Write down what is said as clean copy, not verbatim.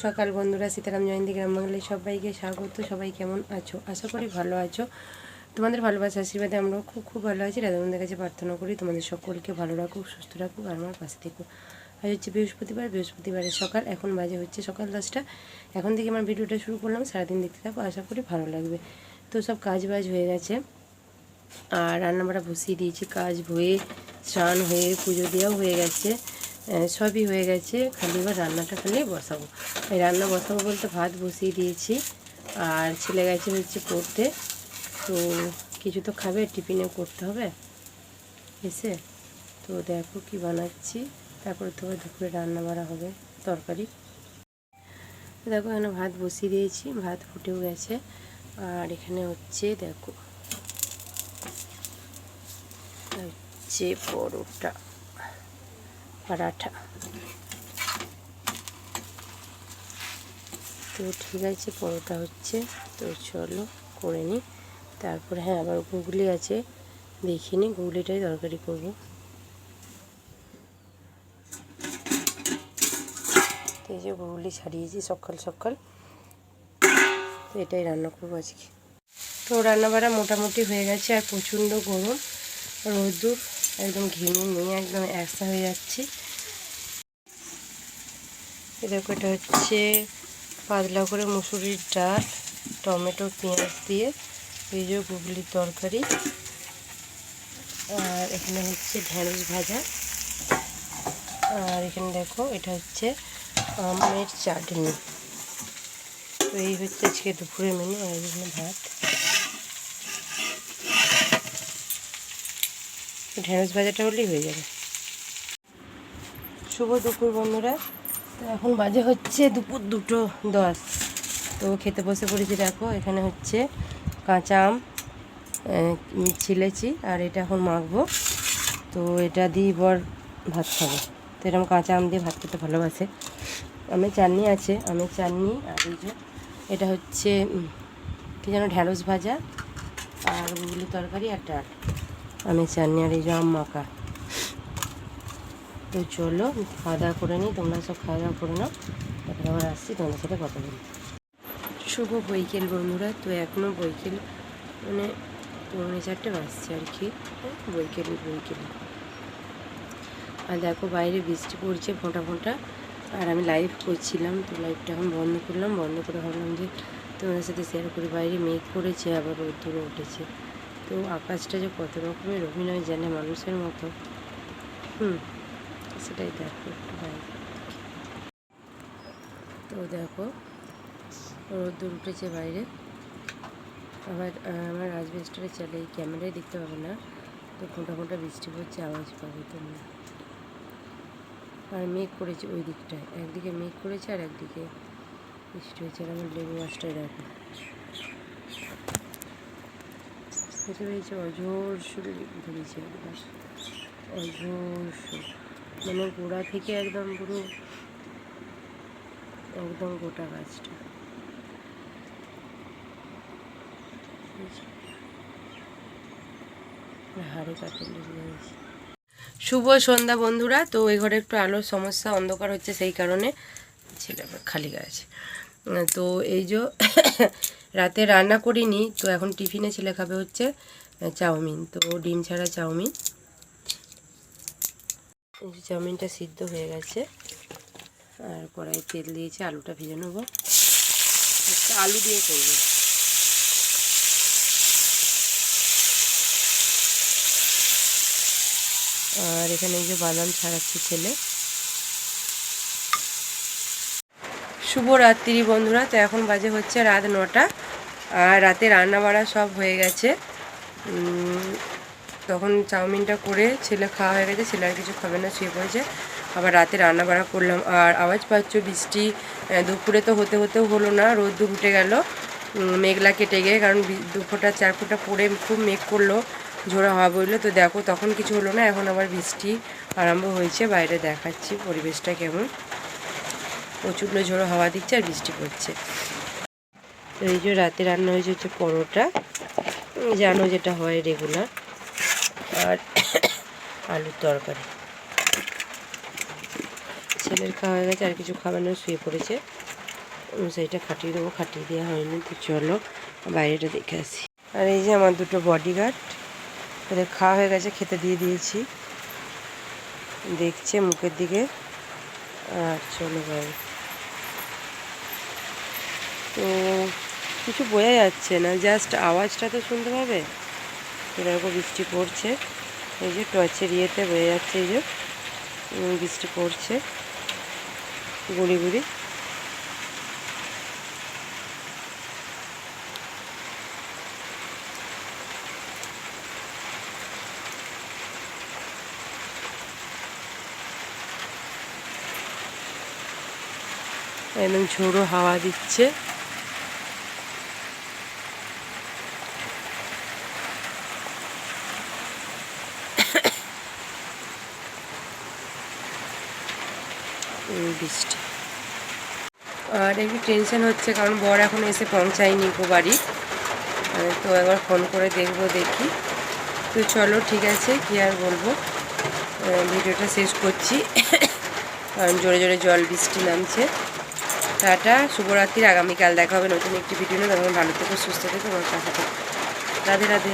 সকাল বন্ধুরা, সীতারাম জয়ন্তী গ্রাম বাংলায় সবাইকে স্বাগত। সবাই কেমন আছো? আশা করি ভালো আছো। তোমাদের ভালোবাসা আশীর্বাদে আমরাও খুব ভালো আছি। রাধাবন্ধের কাছে প্রার্থনা করি তোমাদের সকলকে ভালো রাখুক, সুস্থ রাখুক আর আমার পাশে থেকো। আজ হচ্ছে বৃহস্পতিবারের সকাল। এখন বাজে হচ্ছে সকাল 10টা। এখন থেকে আমার ভিডিওটা শুরু করলাম। সারাদিন দেখতে থাকো, আশা করি ভালো লাগবে। তো সব কাজ বাজ হয়ে গেছে আর রান্নাবাড়া বসিয়ে দিয়েছি। কাজ হয়ে স্নান হয়ে পুজো দেওয়াও হয়ে গেছে, সবই হয়ে গেছে। খালি এবার রান্নাটা বসাবো। এই রান্না বসাবো বলতে ভাত বসিয়ে দিয়েছি আর ছেলে গেছে হচ্ছে পড়তে। তো কিছু তো খাবে, টিফিনে করতে হবে এসে। তো দেখো কি বানাচ্ছি, তারপরে তো দুপুরে রান্না বাড়া হবে তরকারি। দেখো এখানে ভাত বসিয়ে দিয়েছি, ভাত ফুটেও গেছে। আর এখানে হচ্ছে দেখো হচ্ছে পরাঠা। তো ঠিক আছে, পরোটা হচ্ছে, তো চলো করে নিই। তারপরে হ্যাঁ, আবার গুগলি আছে, দেখিনি, গুগলিটাই তরকারি করব। তো এই যে গুগলি ছাড়িয়েছি সকাল সকাল, তো এটাই রান্না করবো আজকে। তো রান্নাবাড়া মোটামুটি হয়ে গেছে। আর প্রচণ্ড গরম, রোদ্দুর, একদম ঘেমে নিয়ে একদম একসা হয়ে যাচ্ছি। দেখো এটা হচ্ছে পাতলা করে মুসুরির ডাল, টমেটো পেঁয়াজ দিয়ে এই যে গুগলির তরকারি। আর এখানে হচ্ছে ঢেঁড়স ভাজা। আর এখানে দেখো এটা হচ্ছে আমের চাটনি। তো এই হচ্ছে আজকে দুপুরের মেনু। আর এখানে ভাত, ঢেঁড়স ভাজাটা হলেই হয়ে যাবে। শুভ দুপুর বন্ধুরা। তো এখন বাজে হচ্ছে দুপুর 2:10। তো খেতে বসে পড়েছি। দেখো এখানে হচ্ছে কাঁচা আম ছিলেছি আর এটা এখন মাখবো। তো এটা দিয়ে বর ভাত খাবো। তো এরকম কাঁচা আম দিয়ে ভাত খেতে ভালোবাসে। আমের চাটনি আছে, আমের চাটনি। আর এই যে এটা হচ্ছে কী যেন ঢ্যাঁড়স ভাজা আর গুগলি তরকারি আর ডাল, আমের চাটনি আর এই যে আম মাখা। তো চলো খাওয়া দাওয়া করে নিই, তোমরা সব খাওয়া দাওয়া করে নাও, তারপরে আবার আসছি তোমাদের সাথে কথা বলি। শুভ বৈকেল বন্ধুরা। তো এখনও বৈকেল মানে 4:45 বাজছে আর কি, বৈকেল। আর দেখো বাইরে বৃষ্টি পড়ছে ফোঁটা ফোঁটা। আর আমি লাইভ করছিলাম, তো লাইভটা এখন বন্ধ করলাম। বন্ধ করে ভাবলাম যে তোমাদের সাথে শেয়ার করি। বাইরে মেঘ করেছে, আবার রোদ্দুরে উঠেছে। তো আকাশটা যে কত রকমের অভিনয় জানে মানুষের মতো, সেটাই দেখো একটু বাইরে। তো দেখো রোদ্দুর উঠেছে বাইরে। আবার আমার রাজমিস্টারে চলে, এই ক্যামেরায় দেখতে পাবে না। তো ফোঁটা ফোঁটা বৃষ্টি পড়ছে, আওয়াজ পাবে তোমরা। আর মেঘ করেছে ওই দিকটায়, একদিকে মেঘ করেছে আর একদিকে বৃষ্টি হয়েছে। আর আমার লেবু গাছটায় দেখো এটা রয়েছে অজোর সুরে ধরেছে, একদম অজোর সুর, মানে গোড়া থেকে একদম পুরো একদম গোটা গাছটা। হাড়ে কাটে লেগে গেছে। শুভ সন্ধ্যা বন্ধুরা। তো এই ঘরে একটু আলোর সমস্যা, অন্ধকার হচ্ছে, সেই কারণে ছেলে খালি গাছে। তো এই যে রাতে রান্না করিনি, তো এখন টিফিনে ছেলে খাবে হচ্ছে চাউমিন। তো ডিম ছাড়া চাউমিন। চাউমিনটা সিদ্ধ হয়ে গেছে আর কড়াই তেল দিয়েছে, আলুটা ভেজে নেবো। আলু দিয়ে করবো। আর এখানে যে বাদাম ছাড়াচ্ছে ছেলে। শুভ রাত্রি বন্ধুরা। তো এখন বাজে হচ্ছে রাত 9টা। আর রাতে রান্না বাড়া সব হয়ে গেছে। তখন চাউমিনটা করে ছেলে খাওয়া হয়ে গেছে, ছেলে আর কিছু খাবে না, শুয়ে পড়েছে। আবার রাতে রান্না বাড়া করলাম। আর আওয়াজ পাচ্ছ বৃষ্টি, দুপুরে তো হতেও হলো না, রোদ্দুর উঠে গেল মেঘলা কেটে গিয়ে। কারণ 2 ফোঁটা 4 ফোঁটা পড়ে খুব মেঘ করলো, ঝোড়ো হাওয়া বইলো। তো দেখো তখন কিছু হলো না, এখন আবার বৃষ্টি আরম্ভ হয়েছে। বাইরে দেখাচ্ছি পরিবেশটা কেমন, প্রচণ্ড ঝোড়ো হাওয়া দিচ্ছে আর বৃষ্টি পড়ছে। তো এই যে রাতে রান্না হয়েছে হচ্ছে পরোটা, জানো যেটা হয় রেগুলার, আর আলুর তরকারি। ছেলের খাওয়া হয়ে গেছে, আর কিছু খাবার না, শুয়ে পড়েছে। সেইটা খাটিয়ে দেবো, খাটিয়ে দেওয়া হয়নি। তো চলো বাইরেটা দেখে আসি। আর এই যে আমার দুটো বডিগার্ড, ওদের খাওয়া হয়ে গেছে, খেতে দিয়ে দিয়েছি, দেখছে মুখের দিকে। আর চলো বাইরে। তো কিছু বোঝা যাচ্ছে না, জাস্ট আওয়াজটা তো শুনতে পাবে। এরকম বৃষ্টি পড়ছে, এই যে টর্চের ইয়েতে বোঝা যাচ্ছে, এই যে বৃষ্টি পড়ছে গুড়ি গুড়ি। একদম ঝোড়ো হাওয়া দিচ্ছে। বৃষ্টি। আর একটু টেনশন হচ্ছে, কারণ বর এখন এসে পৌঁছায়নি কো বাড়ি। তো একবার ফোন করে দেখবো, দেখি। তো চলো ঠিক আছে, কী আর বলবো, ভিডিওটা শেষ করছি, কারণ জোরে জোরে জল বৃষ্টি নামছে। টাটা, শুভরাত্রির। আগামীকাল দেখা হবে নতুন একটি ভিডিও নিয়ে। তখন ভালো থেকো, সুস্থ থেকো, আমার পাশে থেকো। রাধে রাধে।